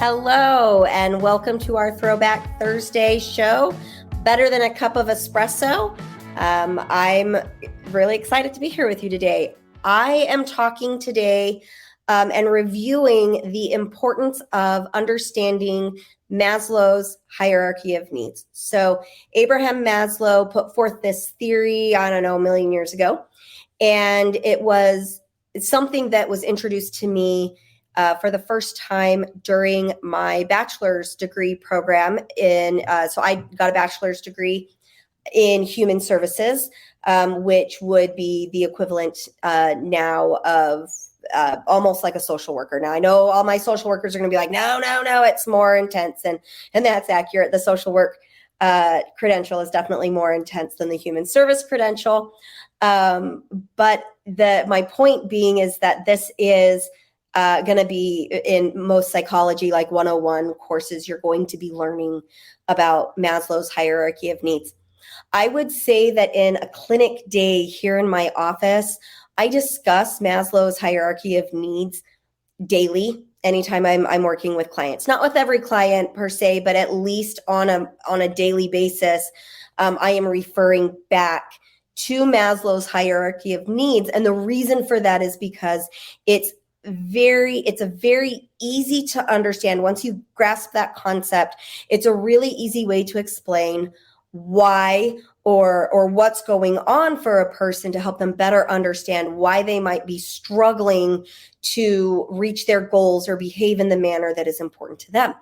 Hello, and welcome to our Throwback Thursday show, Better Than a Cup of Espresso. I'm really excited to be here with you today. I am talking today and reviewing the importance of understanding Maslow's hierarchy of needs. So Abraham Maslow put forth this theory, I don't know, a million years ago, and it's something that was introduced to me for the first time during my bachelor's degree program so I got a bachelor's degree in human services, which would be the equivalent now of almost like a social worker. Now I know all my social workers are going to be like, no, it's more intense. And that's accurate. The social work credential is definitely more intense than the human service credential. But my point being is that this is going to be in most psychology, like 101 courses, you're going to be learning about Maslow's hierarchy of needs. I would say that in a clinic day here in my office, I discuss Maslow's hierarchy of needs daily, anytime I'm working with clients. Not with every client per se, but at least on a daily basis, I am referring back to Maslow's hierarchy of needs. And the reason for that is because it's a very easy to understand. Once you grasp that concept, it's a really easy way to explain why or what's going on for a person to help them better understand why they might be struggling to reach their goals or behave in the manner that is important to them.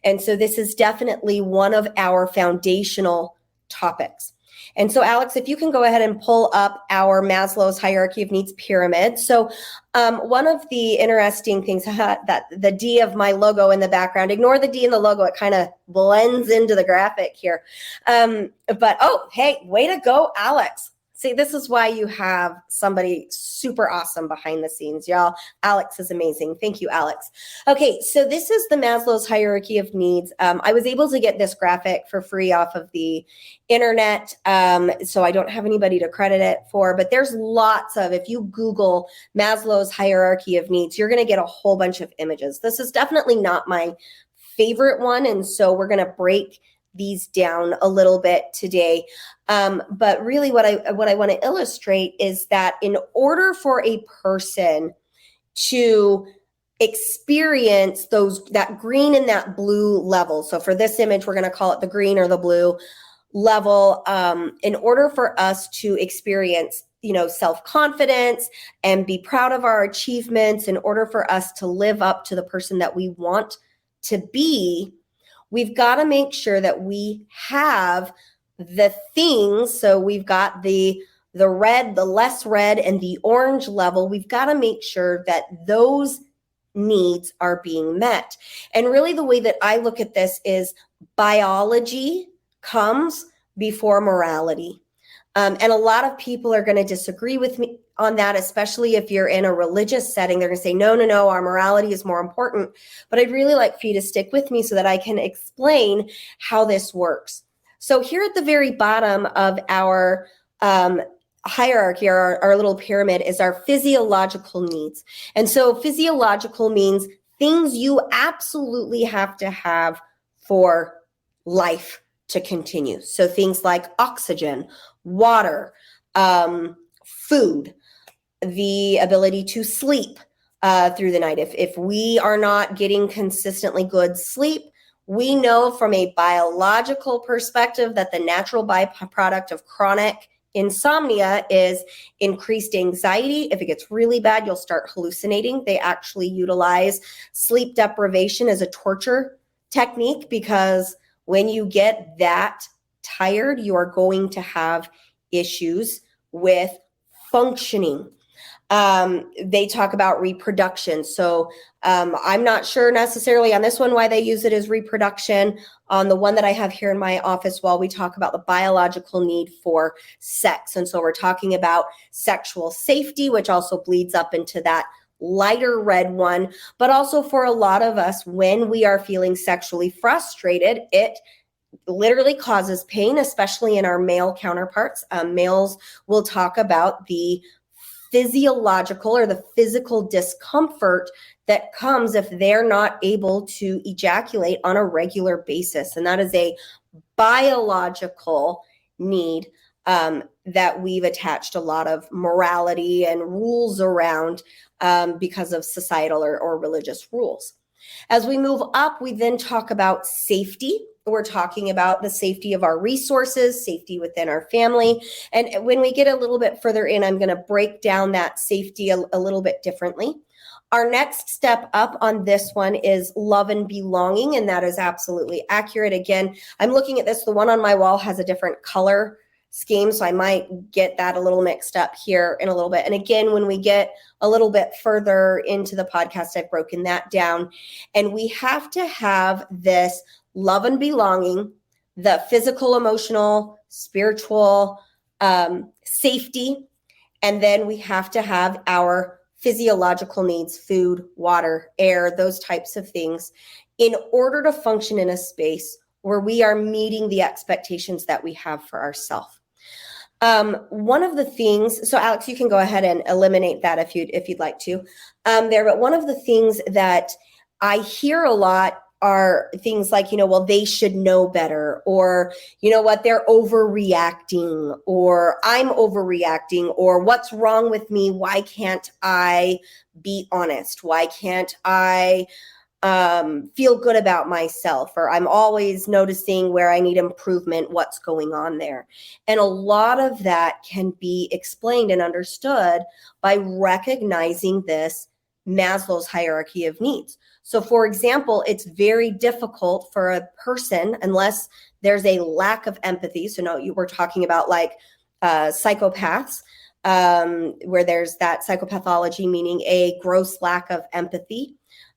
And so this is definitely one of our foundational topics. And so, Alex, if you can go ahead and pull up our Maslow's hierarchy of needs pyramid. So one of the interesting things that the D of my logo in the background, ignore the D in the logo, it kind of blends into the graphic here. Hey, way to go, Alex. See, this is why you have somebody super awesome behind the scenes, y'all. Alex is amazing. Thank you, Alex. Okay, so this is the Maslow's hierarchy of needs. I was able to get this graphic for free off of the internet, so I don't have anybody to credit it for, but there's lots of, if you Google Maslow's hierarchy of needs, you're going to get a whole bunch of images. This is definitely not my favorite one, and so we're going to break these down a little bit today. But really what I want to illustrate is that in order for a person to experience that green and that blue level, so for this image, we're going to call it the green or the blue level, in order for us to experience self-confidence and be proud of our achievements, in order for us to live up to the person that we want to be, we've got to make sure that we have the things. So we've got the red, the less red, and the orange level. We've got to make sure that those needs are being met. And really the way that I look at this is biology comes before morality. And a lot of people are going to disagree with me on that, especially if you're in a religious setting. They're going to say, no, our morality is more important. But I'd really like for you to stick with me so that I can explain how this works. So here at the very bottom of our hierarchy, our little pyramid, is our physiological needs. And so physiological means things you absolutely have to have for life to continue. So things like oxygen, water, food, the ability to sleep through the night. If we are not getting consistently good sleep, we know from a biological perspective that the natural byproduct of chronic insomnia is increased anxiety. If it gets really bad, you'll start hallucinating. They actually utilize sleep deprivation as a torture technique, because when you get that tired, you are going to have issues with functioning. They talk about reproduction. So I'm not sure necessarily on this one why they use it as reproduction. On the one that I have here in my office wall, we talk about the biological need for sex. And so we're talking about sexual safety, which also bleeds up into that lighter red one. But also for a lot of us, when we are feeling sexually frustrated, it literally causes pain, especially in our male counterparts. Males will talk about the physiological or the physical discomfort that comes if they're not able to ejaculate on a regular basis. And that is a biological need that we've attached a lot of morality and rules around because of societal or religious rules. As we move up, we then talk about safety. We're talking about the safety of our resources, safety within our family. And when we get a little bit further in, I'm going to break down that safety a little bit differently. Our next step up on this one is love and belonging, and that is absolutely accurate. Again, I'm looking at this. The one on my wall has a different color scheme, so I might get that a little mixed up here in a little bit. And again, when we get a little bit further into the podcast, I've broken that down. And we have to have this love and belonging, the physical, emotional, spiritual safety, and then we have to have our physiological needs, food, water, air, those types of things, in order to function in a space where we are meeting the expectations that we have for ourselves. One of the things, so Alex, you can go ahead and eliminate that if you'd like to there, but one of the things that I hear a lot are things like, well, they should know better, or, what, they're overreacting, or I'm overreacting, or what's wrong with me? Why can't I be honest? Why can't I feel good about myself? Or I'm always noticing where I need improvement, what's going on there. And a lot of that can be explained and understood by recognizing this Maslow's hierarchy of needs. So for example, it's very difficult for a person, unless there's a lack of empathy. So no, we're talking about like psychopaths, where there's that psychopathology, meaning a gross lack of empathy.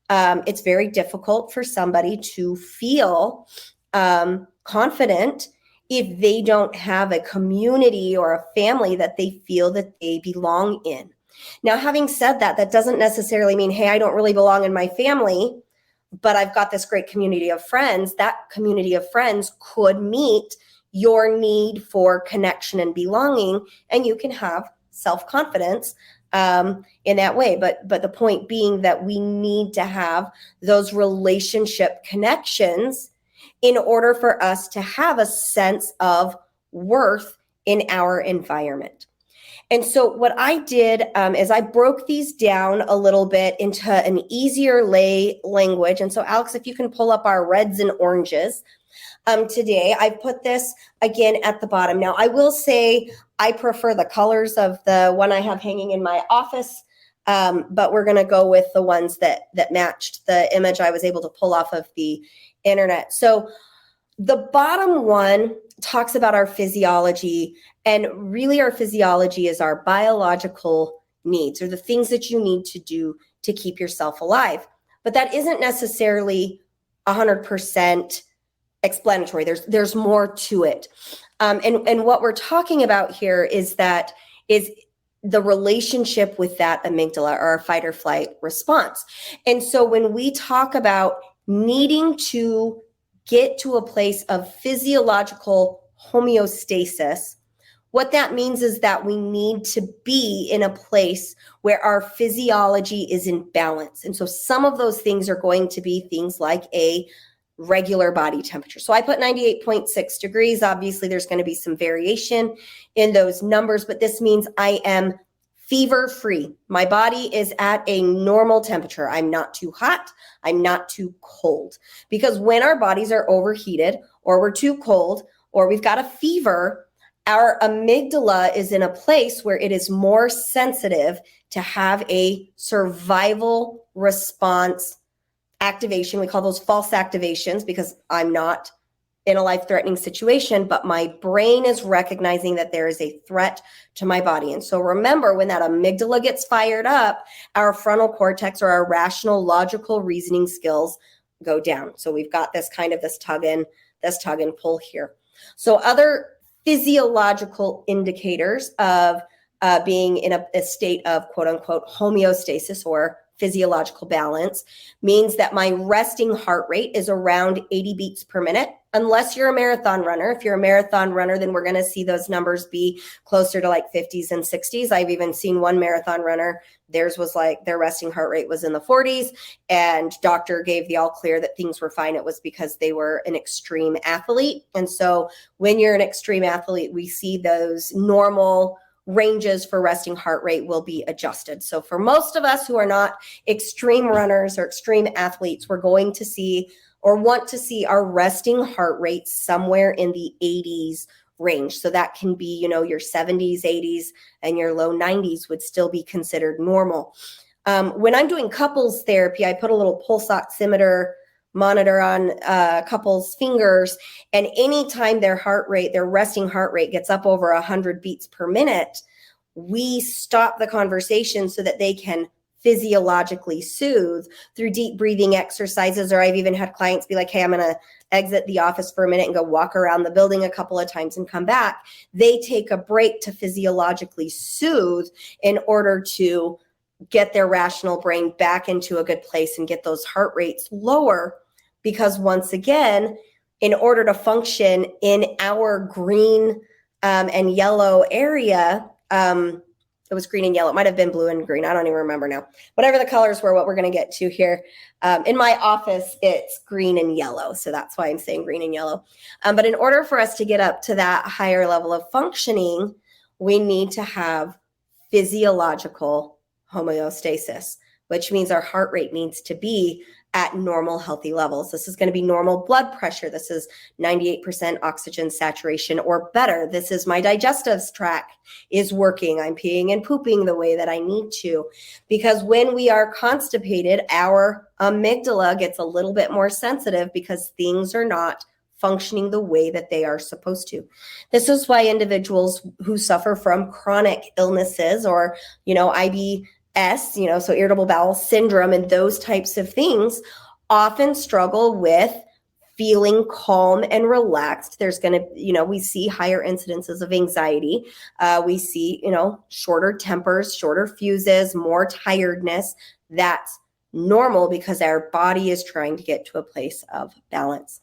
It's very difficult for somebody to feel confident if they don't have a community or a family that they feel that they belong in. Now, having said that, that doesn't necessarily mean, hey, I don't really belong in my family, but I've got this great community of friends. That community of friends could meet your need for connection and belonging, and you can have self-confidence in that way. But the point being that we need to have those relationship connections in order for us to have a sense of worth in our environment. And so what I did is I broke these down a little bit into an easier lay language. And so Alex, if you can pull up our reds and oranges today, I put this again at the bottom. Now, I will say I prefer the colors of the one I have hanging in my office, but we're going to go with the ones that matched the image I was able to pull off of the internet. So the bottom one talks about our physiology, and really our physiology is our biological needs, or the things that you need to do to keep yourself alive. But that isn't necessarily 100% explanatory. There's more to it. And what we're talking about here is the relationship with that amygdala, or our fight or flight response. And so when we talk about needing to get to a place of physiological homeostasis, what that means is that we need to be in a place where our physiology is in balance. And so some of those things are going to be things like a regular body temperature. So I put 98.6 degrees. Obviously, there's going to be some variation in those numbers, but this means I am fever-free. My body is at a normal temperature. I'm not too hot. I'm not too cold. Because when our bodies are overheated, or we're too cold, or we've got a fever, our amygdala is in a place where it is more sensitive to have a survival response activation. We call those false activations, because I'm not in a life-threatening situation, but my brain is recognizing that there is a threat to my body. And so remember, when that amygdala gets fired up, our frontal cortex, or our rational, logical reasoning skills, go down. So we've got this kind of this tug and pull here. So other physiological indicators of being in a state of quote unquote homeostasis, or physiological balance, means that my resting heart rate is around 80 beats per minute. unless you're a marathon runner. If you're a marathon runner, then we're going to see those numbers be closer to like 50s and 60s. I've even seen one marathon runner, theirs was like their resting heart rate was in the 40s, and doctor gave the all clear that things were fine. It was because they were an extreme athlete. And so when you're an extreme athlete, we see those normal ranges for resting heart rate will be adjusted. So for most of us who are not extreme runners or extreme athletes, we're going to see or want to see our resting heart rate somewhere in the 80s range. So that can be, your 70s, 80s, and your low 90s would still be considered normal. When I'm doing couples therapy, I put a little pulse oximeter monitor on couples' fingers, and anytime their resting heart rate gets up over 100 beats per minute, we stop the conversation so that they can physiologically soothe through deep breathing exercises. Or I've even had clients be like, hey, I'm going to exit the office for a minute and go walk around the building a couple of times and come back. They take a break to physiologically soothe in order to get their rational brain back into a good place and get those heart rates lower. Because once again, in order to function in our green and yellow area, it was green and yellow. It might have been blue and green. I don't even remember now. Whatever the colors were, what we're going to get to here. In my office, it's green and yellow. So that's why I'm saying green and yellow. But in order for us to get up to that higher level of functioning, we need to have physiological homeostasis, which means our heart rate needs to be at normal, healthy levels. This is going to be normal blood pressure. This is 98% oxygen saturation or better. This is my digestive tract is working. I'm peeing and pooping the way that I need to. Because when we are constipated, our amygdala gets a little bit more sensitive because things are not functioning the way that they are supposed to. This is why individuals who suffer from chronic illnesses or, IBS, so irritable bowel syndrome and those types of things often struggle with feeling calm and relaxed. There's going to, we see higher incidences of anxiety. We see, shorter tempers, shorter fuses, more tiredness. That's normal because our body is trying to get to a place of balance.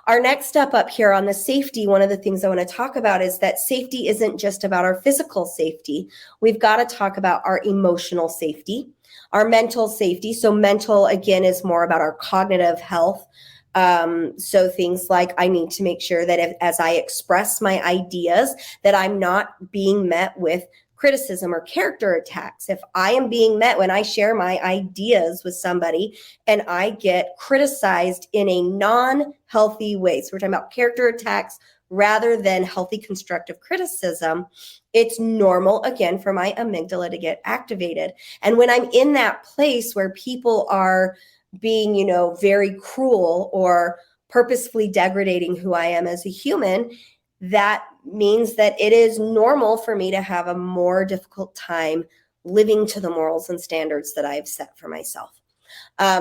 Our next step up here on the safety, one of the things I want to talk about is that safety isn't just about our physical safety. We've got to talk about our emotional safety, our mental safety. So mental, again, is more about our cognitive health. So things like I need to make sure that as I express my ideas, that I'm not being met with criticism or character attacks. If I am being met when I share my ideas with somebody and I get criticized in a non-healthy way, so we're talking about character attacks rather than healthy constructive criticism, it's normal, again, for my amygdala to get activated. And when I'm in that place where people are being, very cruel or purposefully degrading who I am as a human, that means that it is normal for me to have a more difficult time living to the morals and standards that I have set for myself.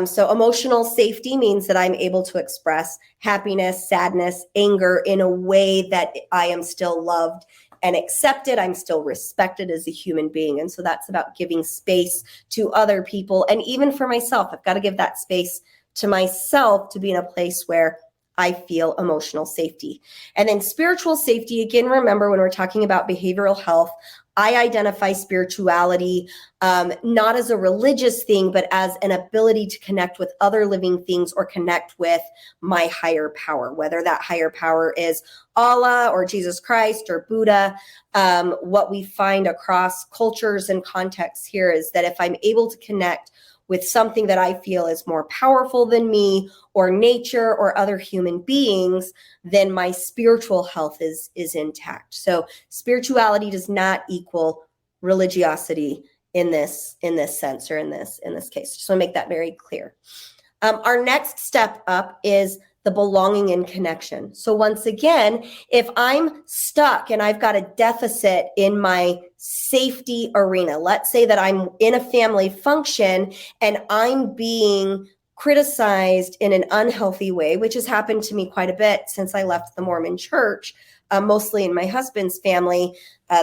So emotional safety means that I'm able to express happiness, sadness, anger in a way that I am still loved and accepted. I'm still respected as a human being. And so that's about giving space to other people. And even for myself, I've got to give that space to myself to be in a place where I feel emotional safety. And then spiritual safety, again, remember when we're talking about behavioral health, I identify spirituality not as a religious thing, but as an ability to connect with other living things or connect with my higher power, whether that higher power is Allah or Jesus Christ or Buddha. What we find across cultures and contexts here is that if I'm able to connect with something that I feel is more powerful than me or nature or other human beings, then my spiritual health is intact. So spirituality does not equal religiosity in this sense or in this case. Just want to make that very clear. Our next step up is the belonging and connection. So once again, if I'm stuck and I've got a deficit in my safety arena, let's say that I'm in a family function and I'm being criticized in an unhealthy way, which has happened to me quite a bit since I left the Mormon church, mostly in my husband's family,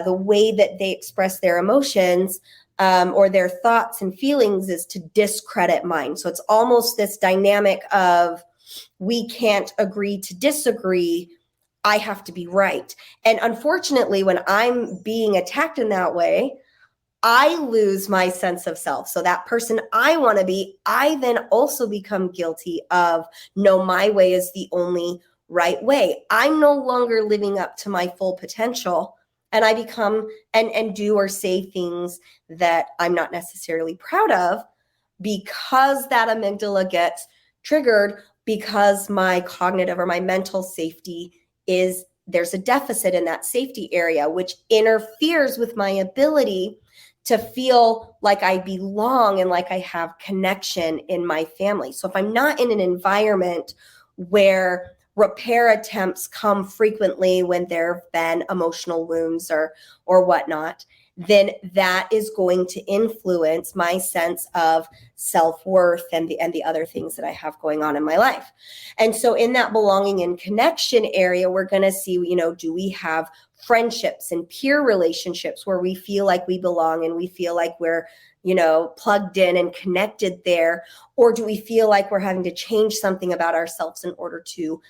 the way that they express their emotions or their thoughts and feelings is to discredit mine. So it's almost this dynamic of we can't agree to disagree. I have to be right. And unfortunately, when I'm being attacked in that way, I lose my sense of self. So that person I want to be, I then also become guilty of, no, my way is the only right way. I'm no longer living up to my full potential. And I become and do or say things that I'm not necessarily proud of, because that amygdala gets triggered, because my cognitive or my mental safety is, there's a deficit in that safety area, which interferes with my ability to feel like I belong and like I have connection in my family. So if I'm not in an environment where repair attempts come frequently when there have been emotional wounds or whatnot, then that is going to influence my sense of self-worth and the other things that I have going on in my life. And so in that belonging and connection area, we're going to see, do we have friendships and peer relationships where we feel like we belong and we feel like we're, plugged in and connected there? Or do we feel like we're having to change something about ourselves in order to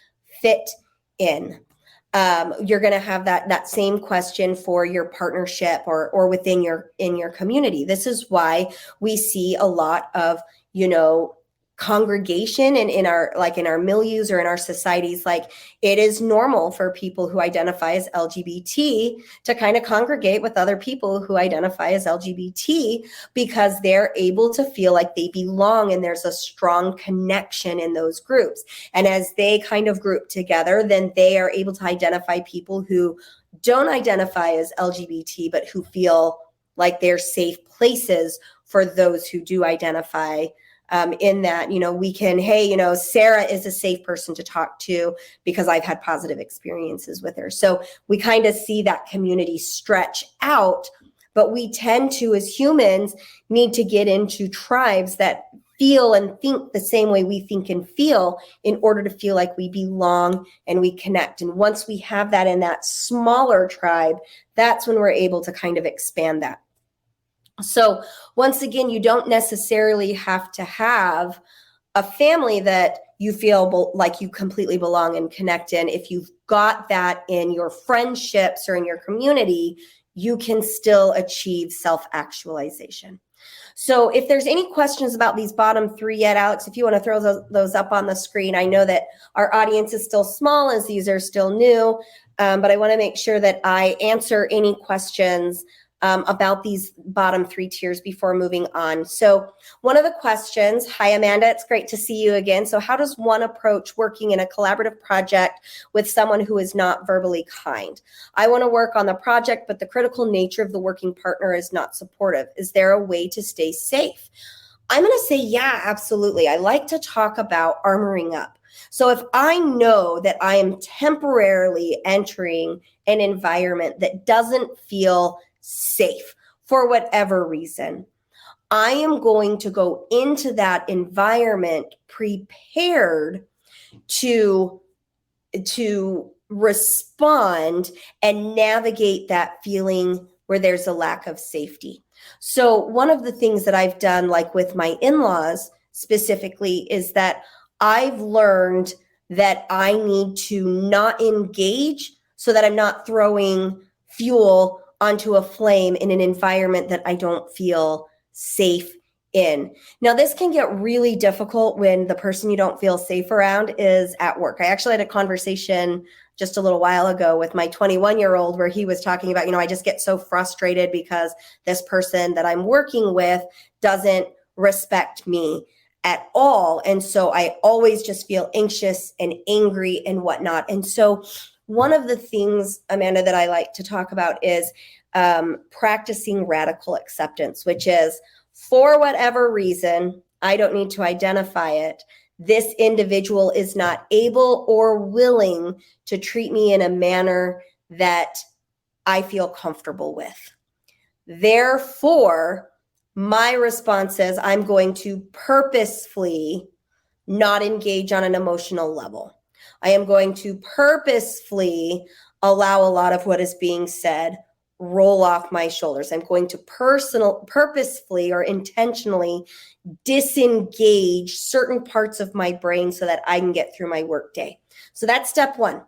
fit in? You're going to have that same question for your partnership or within your community. This is why we see a lot of, congregation and in our milieus or in our societies. Like, it is normal for people who identify as LGBT to kind of congregate with other people who identify as LGBT, because they're able to feel like they belong and there's a strong connection in those groups. And as they kind of group together, then they are able to identify people who don't identify as LGBT, but who feel like they're safe places for those who do identify in that, we can, hey, Sarah is a safe person to talk to because I've had positive experiences with her. So we kind of see that community stretch out, but we tend to, as humans, need to get into tribes that feel and think the same way we think and feel in order to feel like we belong and we connect. And once we have that in that smaller tribe, that's when we're able to kind of expand that. So once again, you don't necessarily have to have a family that you feel like you completely belong and connect in. If you've got that in your friendships or in your community, you can still achieve self-actualization. So if there's any questions about these bottom three yet, Alex, if you want to throw those up on the screen. I know that our audience is still small as these are still new, but I want to make sure that I answer any questions about these bottom three tiers before moving on. So one of the questions, hi Amanda, it's great to see you again. So how does one approach working in a collaborative project with someone who is not verbally kind? I want to work on the project, but the critical nature of the working partner is not supportive. Is there a way to stay safe? I'm going to say, yeah, absolutely. I like to talk about armoring up. So if I know that I am temporarily entering an environment that doesn't feel safe for whatever reason, I am going to go into that environment prepared to respond and navigate that feeling where there's a lack of safety. So one of the things that I've done, like with my in-laws specifically, is that I've learned that I need to not engage so that I'm not throwing fuel onto a flame in an environment that I don't feel safe in. Now, this can get really difficult when the person you don't feel safe around is at work. I actually had a conversation just a little while ago with my 21-year-old where he was talking about, I just get so frustrated because this person that I'm working with doesn't respect me at all. And so I always just feel anxious and angry and whatnot. And so one of the things, Amanda, that I like to talk about is practicing radical acceptance, which is, for whatever reason, I don't need to identify it, this individual is not able or willing to treat me in a manner that I feel comfortable with. Therefore, my response is I'm going to purposefully not engage on an emotional level. I am going to purposefully allow a lot of what is being said roll off my shoulders. I'm going to purposefully or intentionally disengage certain parts of my brain so that I can get through my workday. So that's step one.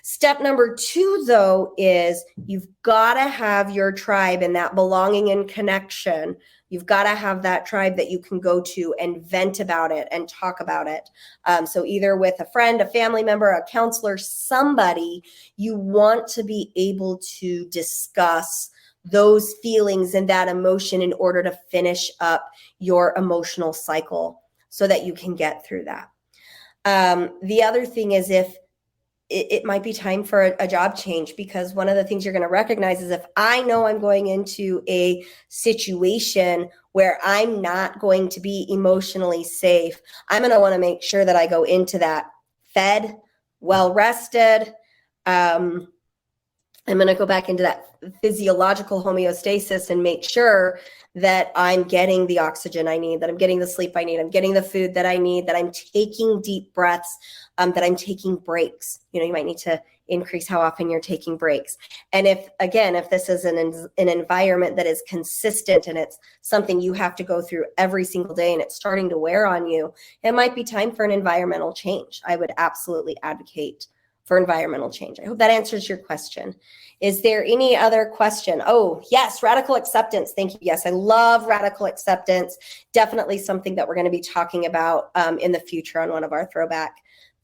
Step number two, though, is you've got to have your tribe and that belonging and connection. You've got to have that tribe that you can go to and vent about it and talk about it. So either with a friend, a family member, a counselor, somebody, you want to be able to discuss those feelings and that emotion in order to finish up your emotional cycle so that you can get through that. The other thing is if it might be time for a job change, because one of the things you're going to recognize is if I know I'm going into a situation where I'm not going to be emotionally safe, I'm going to want to make sure that I go into that fed, well rested. I'm going to go back into that physiological homeostasis and make sure that I'm getting the oxygen I need, that I'm getting the sleep I need, I'm getting the food that I need, that I'm taking deep breaths, that I'm taking breaks. You know, you might need to increase how often you're taking breaks. And if this is an environment that is consistent and it's something you have to go through every single day and it's starting to wear on you, it might be time for an environmental change. I would absolutely advocate for environmental change. I hope that answers your question. Is there any other question? Oh, yes, radical acceptance. Thank you. Yes, I love radical acceptance. Definitely something that we're going to be talking about in the future on one of our Throwback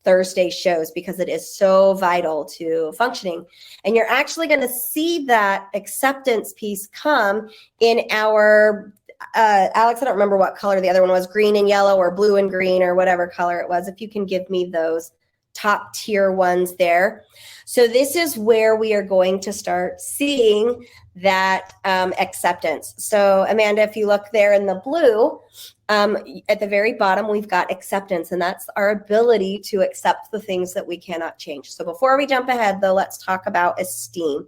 Thursday shows, because it is so vital to functioning. And you're actually going to see that acceptance piece come in our, Alex, I don't remember what color the other one was, green and yellow or blue and green or whatever color it was. If you can give me those top tier ones there. So this is where we are going to start seeing that acceptance. So Amanda, if you look there in the blue, at the very bottom, we've got acceptance, and that's our ability to accept the things that we cannot change. So before we jump ahead, though, let's talk about esteem.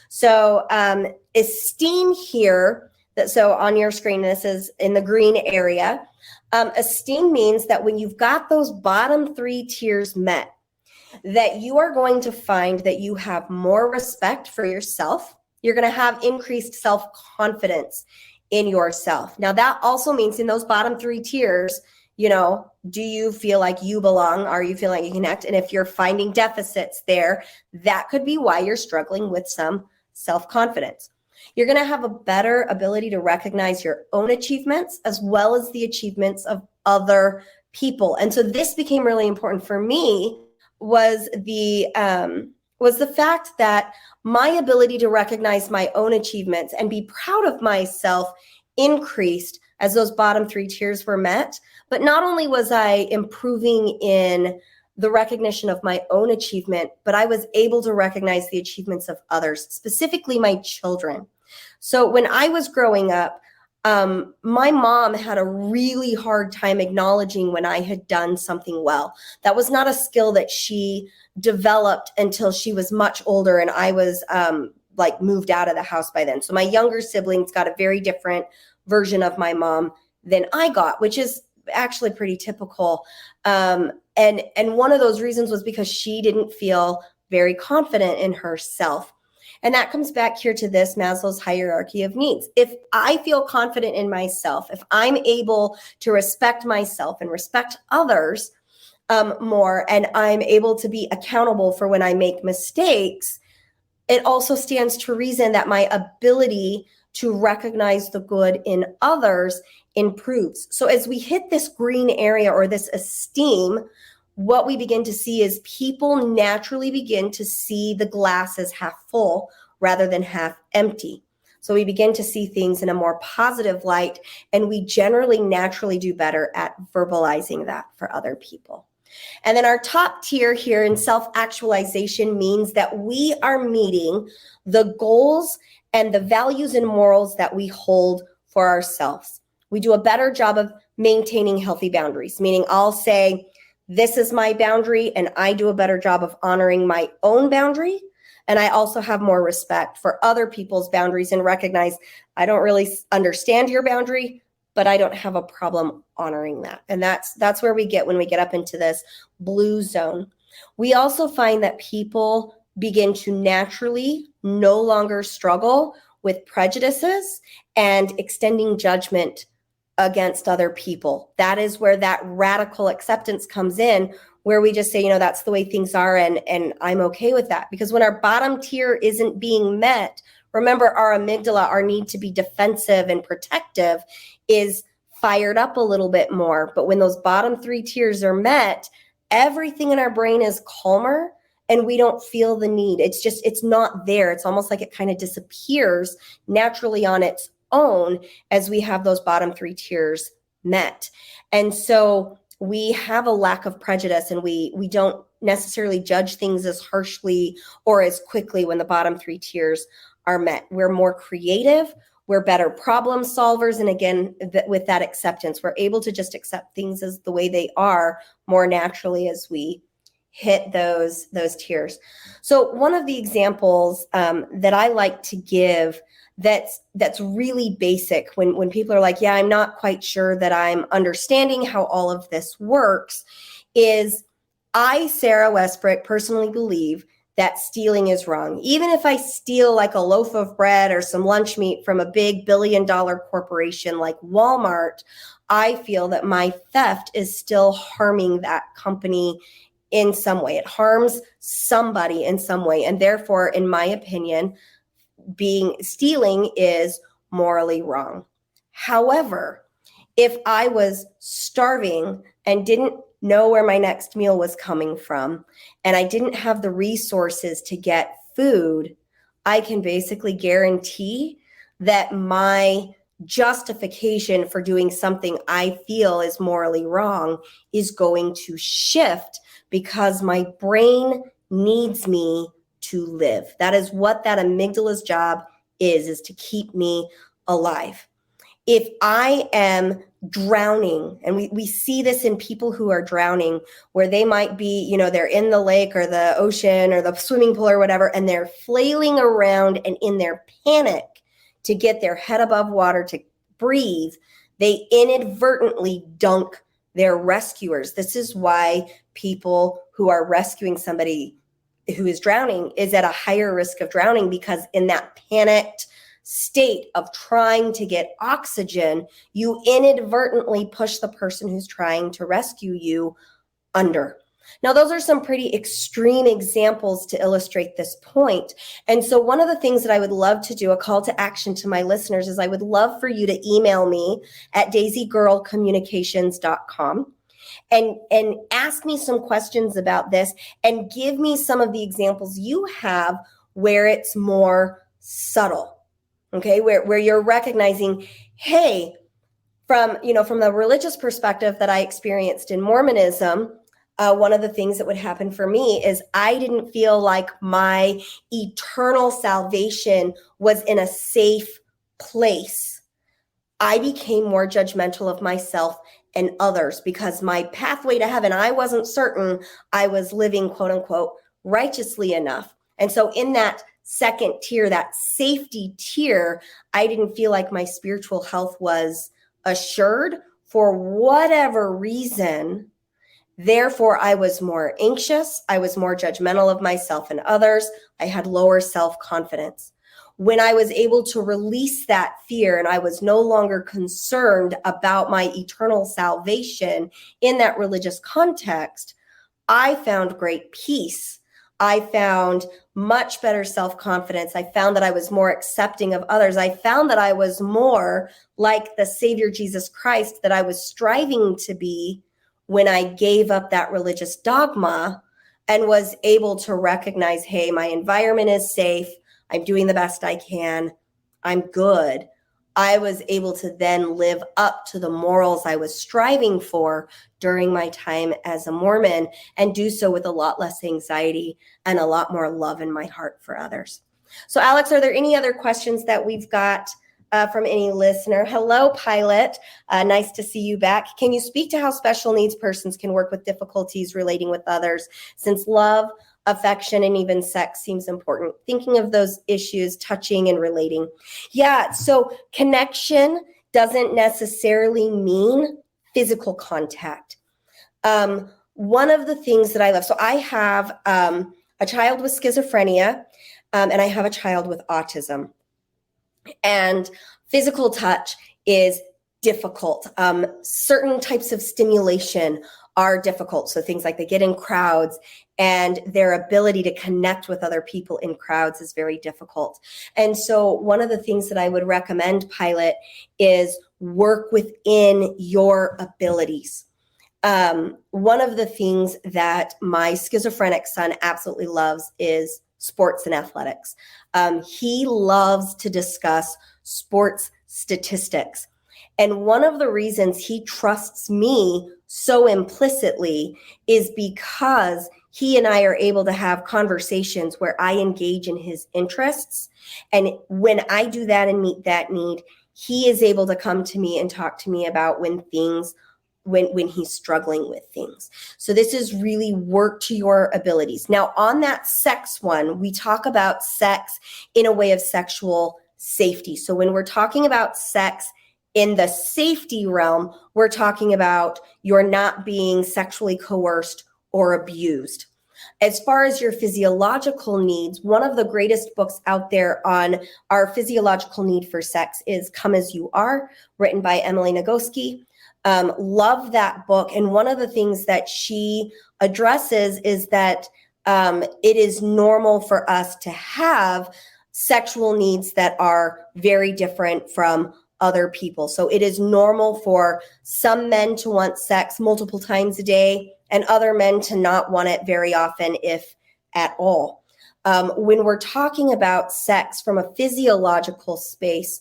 So esteem here, so on your screen, this is in the green area. Esteem means that when you've got those bottom three tiers met, that you are going to find that you have more respect for yourself. You're going to have increased self-confidence in yourself. Now, that also means in those bottom three tiers, you know, do you feel like you belong? Are you feeling like you connect? And if you're finding deficits there, that could be why you're struggling with some self-confidence. You're going to have a better ability to recognize your own achievements as well as the achievements of other people. And so this became really important for me was the fact that my ability to recognize my own achievements and be proud of myself increased as those bottom three tiers were met. But not only was I improving in the recognition of my own achievement, but I was able to recognize the achievements of others, specifically my children. So when I was growing up, my mom had a really hard time acknowledging when I had done something well. That was not a skill that she developed until she was much older and I was moved out of the house by then. So my younger siblings got a very different version of my mom than I got, which is actually pretty typical. And one of those reasons was because she didn't feel very confident in herself. And that comes back here to this Maslow's hierarchy of needs. If I feel confident in myself, if I'm able to respect myself and respect others more, and I'm able to be accountable for when I make mistakes, it also stands to reason that my ability to recognize the good in others improves. So as we hit this green area or this esteem, what we begin to see is people naturally begin to see the glass as half full rather than half empty. So we begin to see things in a more positive light, and we generally naturally do better at verbalizing that for other people. And then our top tier here in self-actualization means that we are meeting the goals and the values and morals that we hold for ourselves. We do a better job of maintaining healthy boundaries, meaning I'll say, this is my boundary, and I do a better job of honoring my own boundary. And I also have more respect for other people's boundaries and recognize I don't really understand your boundary, but I don't have a problem honoring that. And that's where we get when we get up into this blue zone. We also find that people begin to naturally no longer struggle with prejudices and extending judgment against other people. That is where that radical acceptance comes in, where we just say, that's the way things are, and I'm okay with that. Because when our bottom tier isn't being met, remember, our amygdala, our need to be defensive and protective, is fired up a little bit more. But when those bottom three tiers are met, everything in our brain is calmer and we don't feel the need. It's not there. It's almost like it kind of disappears naturally on its own as we have those bottom three tiers met. And so we have a lack of prejudice, and we don't necessarily judge things as harshly or as quickly when the bottom three tiers are met. We're more creative. We're better problem solvers. And again, with that acceptance, we're able to just accept things as the way they are more naturally as we hit those tiers. So one of the examples that I like to give that's really basic when people are like, yeah, I'm not quite sure that I'm understanding how all of this works, is I, Sarah Westbrook, personally believe that stealing is wrong. Even if I steal like a loaf of bread or some lunch meat from a big billion-dollar corporation like Walmart, I feel that my theft is still harming that company in some way. It harms somebody in some way. And therefore, in my opinion, stealing is morally wrong. However, if I was starving and didn't know where my next meal was coming from, and I didn't have the resources to get food, I can basically guarantee that my justification for doing something I feel is morally wrong is going to shift, because my brain needs me to live. That is what that amygdala's job is to keep me alive. If I am drowning, and we see this in people who are drowning, where they might be, they're in the lake or the ocean or the swimming pool or whatever, and they're flailing around, and in their panic to get their head above water to breathe, they inadvertently dunk their rescuers. This is why people who are rescuing somebody who is drowning is at a higher risk of drowning, because in that panicked state of trying to get oxygen, you inadvertently push the person who's trying to rescue you under. Now, those are some pretty extreme examples to illustrate this point. And so one of the things that I would love to do, a call to action to my listeners, is I would love for you to email me at daisygirlcommunications.com and ask me some questions about this, and give me some of the examples you have where it's more subtle, okay, where you're recognizing, hey, from the religious perspective that I experienced in Mormonism, one of the things that would happen for me is I didn't feel like my eternal salvation was in a safe place. I became more judgmental of myself and others, because my pathway to heaven, I wasn't certain I was living, quote unquote, righteously enough. And so in that second tier, that safety tier, I didn't feel like my spiritual health was assured for whatever reason. Therefore, I was more anxious. I was more judgmental of myself and others. I had lower self-confidence. When I was able to release that fear and I was no longer concerned about my eternal salvation in that religious context, I found great peace. I found much better self-confidence. I found that I was more accepting of others. I found that I was more like the Savior Jesus Christ that I was striving to be when I gave up that religious dogma and was able to recognize, hey, my environment is safe. I'm doing the best I can. I'm good. I was able to then live up to the morals I was striving for during my time as a Mormon, and do so with a lot less anxiety and a lot more love in my heart for others. So, Alex, are there any other questions that we've got from any listener? Hello, Pilot. Nice to see you back. Can you speak to how special needs persons can work with difficulties relating with others, since love, affection, and even sex seems important? Thinking of those issues, touching and relating. Yeah, so connection doesn't necessarily mean physical contact. One of the things that I love, so I have a child with schizophrenia, and I have a child with autism. And physical touch is difficult. Certain types of stimulation are difficult. So things like they get in crowds, and their ability to connect with other people in crowds is very difficult. And so one of the things that I would recommend, Pilot, is work within your abilities. One of the things that my schizophrenic son absolutely loves is sports and athletics. He loves to discuss sports statistics. And one of the reasons he trusts me so implicitly is because he and I are able to have conversations where I engage in his interests. And when I do that and meet that need, he is able to come to me and talk to me about when he's struggling with things. So this is really work to your abilities. Now, on that sex one, we talk about sex in a way of sexual safety. So when we're talking about sex in the safety realm, we're talking about you're not being sexually coerced or abused. As far as your physiological needs, one of the greatest books out there on our physiological need for sex is Come As You Are, written by Emily Nagoski. Love that book. And one of the things that she addresses is that it is normal for us to have sexual needs that are very different from other people. So it is normal for some men to want sex multiple times a day and other men to not want it very often, if at all. When we're talking about sex from a physiological space,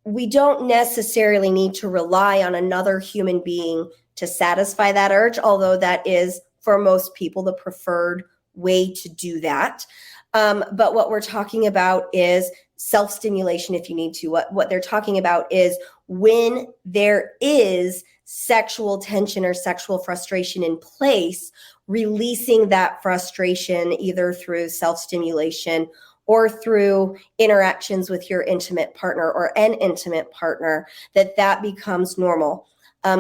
we don't necessarily need to rely on another human being to satisfy that urge, although that is, for most people, the preferred way to do that. But what we're talking about is self-stimulation if you need to. What they're talking about is when there is sexual tension or sexual frustration in place, releasing that frustration either through self-stimulation or through interactions with your intimate partner or an intimate partner, that becomes normal.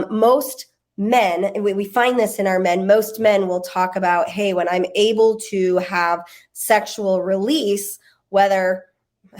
Most men, and we find this in our men, most men will talk about, hey, when I'm able to have sexual release, whether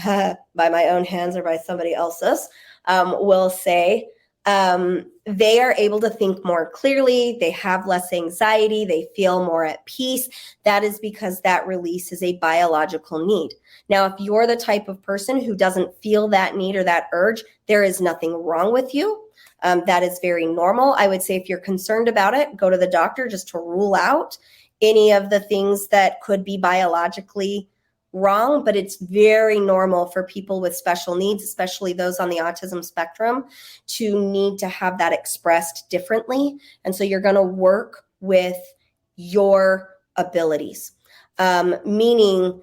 by my own hands or by somebody else's, will say, they are able to think more clearly, they have less anxiety, they feel more at peace. That is because that release is a biological need. Now, if you're the type of person who doesn't feel that need or that urge, there is nothing wrong with you. That is very normal. I would say if you're concerned about it, go to the doctor just to rule out any of the things that could be biologically wrong, but it's very normal for people with special needs, especially those on the autism spectrum, to need to have that expressed differently. And so you're going to work with your abilities, meaning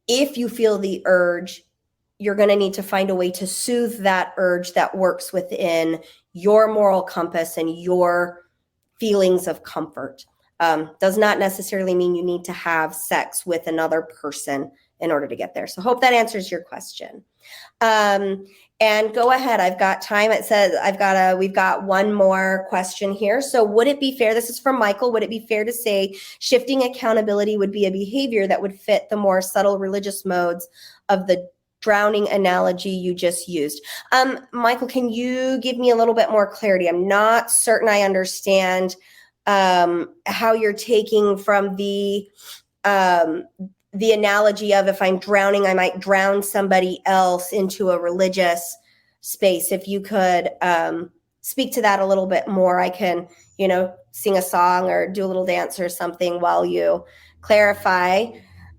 if you feel the urge, you're going to need to find a way to soothe that urge that works within your moral compass and your feelings of comfort. Does not necessarily mean you need to have sex with another person in order to get there. So hope that answers your question. And go ahead. I've got time. It says we've got one more question here. So would it be fair? This is from Michael. Would it be fair to say shifting accountability would be a behavior that would fit the more subtle religious modes of the drowning analogy you just used? Michael, can you give me a little bit more clarity? I'm not certain I understand how you're taking from the analogy of if I'm drowning, I might drown somebody else into a religious space. If you could speak to that a little bit more, I can, sing a song or do a little dance or something while you clarify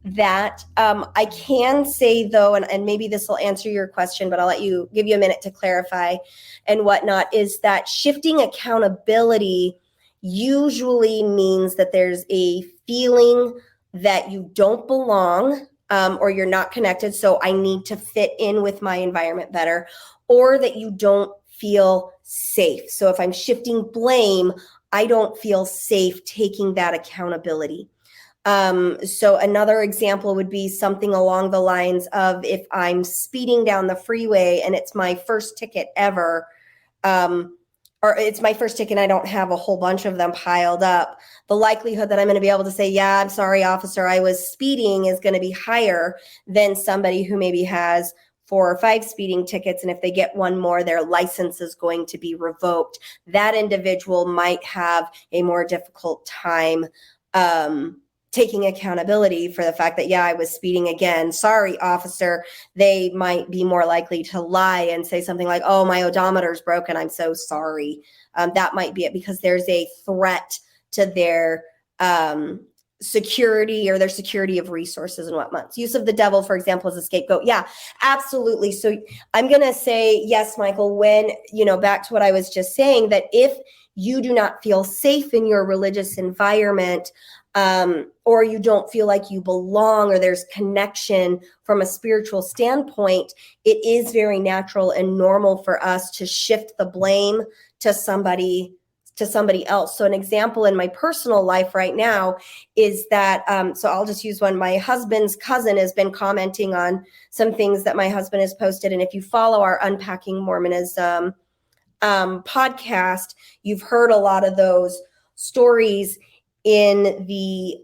that. I can say though, and maybe this will answer your question, but I'll give you a minute to clarify and whatnot, is that shifting accountability usually means that there's a feeling that you don't belong or you're not connected, so I need to fit in with my environment better, or that you don't feel safe. So if I'm shifting blame, I don't feel safe taking that accountability. So another example would be something along the lines of if I'm speeding down the freeway and it's my first ticket ever, or it's my first ticket and I don't have a whole bunch of them piled up, the likelihood that I'm going to be able to say, yeah, I'm sorry, officer, I was speeding is going to be higher than somebody who maybe has 4 or 5 speeding tickets, and if they get one more, their license is going to be revoked. That individual might have a more difficult time taking accountability for the fact that, yeah, I was speeding again. Sorry, officer. They might be more likely to lie and say something like, oh, my odometer's broken. I'm so sorry. That might be it, because there's a threat to their security or their security of resources and whatnot. Use of the devil, for example, as a scapegoat. Yeah, absolutely. So I'm going to say, yes, Michael, when, back to what I was just saying, that if you do not feel safe in your religious environment, or you don't feel like you belong, or there's connection from a spiritual standpoint, it is very natural and normal for us to shift the blame to somebody else. So an example in my personal life right now is that, so I'll just use one. My husband's cousin has been commenting on some things that my husband has posted. And if you follow our Unpacking Mormonism podcast, you've heard a lot of those stories in the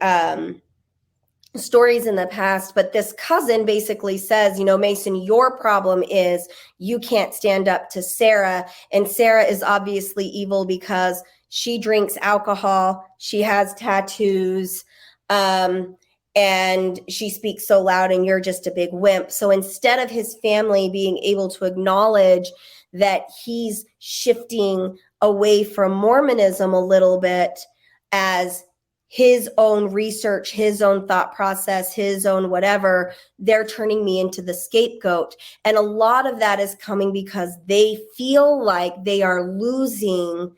stories in the past. But this cousin basically says, Mason, your problem is you can't stand up to Sarah. And Sarah is obviously evil because she drinks alcohol, she has tattoos, and she speaks so loud, and you're just a big wimp. So instead of his family being able to acknowledge that he's shifting away from Mormonism a little bit as his own research, his own thought process, his own whatever, they're turning me into the scapegoat. And a lot of that is coming because they feel like they are losing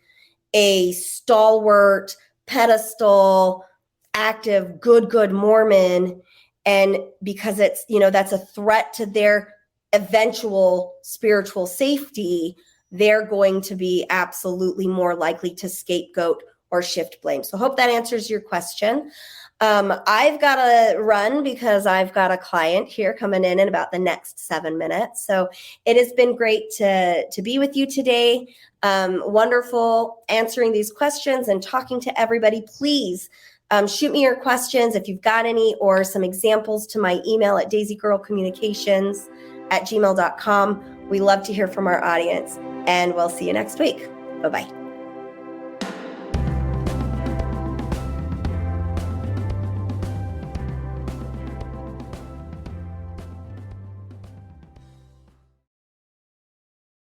a stalwart, pedestal, active, good Mormon. And because it's, that's a threat to their eventual spiritual safety, they're going to be absolutely more likely to scapegoat or shift blame. So hope that answers your question. I've got to run because I've got a client here coming in about the next 7 minutes. So it has been great to be with you today. Wonderful answering these questions and talking to everybody. Please shoot me your questions if you've got any, or some examples to my email at daisygirlcommunications@gmail.com. We love to hear from our audience, and we'll see you next week. Bye-bye.